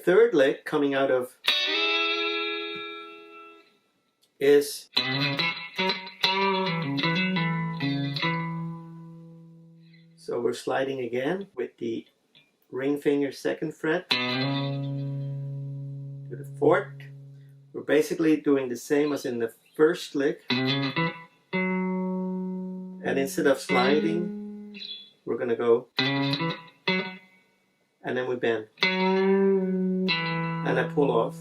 third lick coming out of is so we're sliding again with the ring finger 2nd fret to the 4th. We're basically doing the same as in the first lick, and instead of sliding we're gonna go and then we bend and I pull off.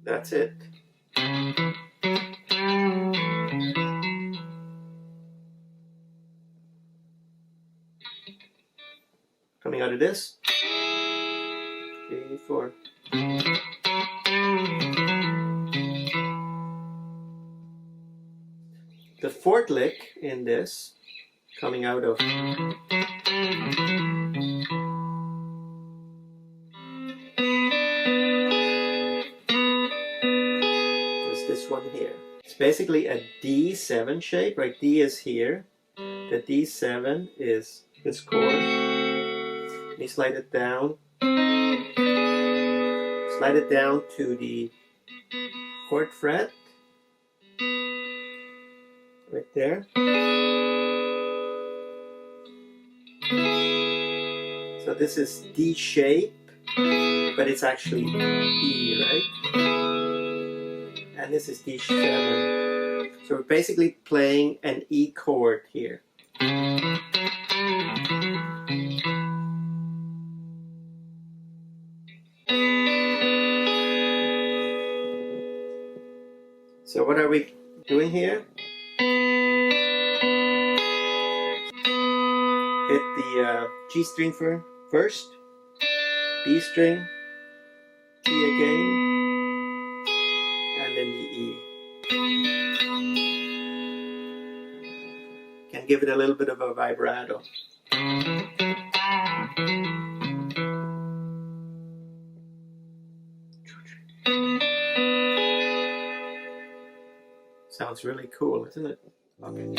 That's it. Coming out of this, 3, 4. The 4th lick in this, coming out of this one here. It's basically a D7 shape, right? D is here. The D7 is this chord. You slide it down. Slide it down to the 4th fret. Right there. So this is D shape, but it's actually E, right? And this is D7. So we're basically playing an E chord here. So what are we doing here? Hit the G string first, B string, G again, and then the E. Can give it a little bit of a vibrato. Sounds really cool, isn't it? Okay.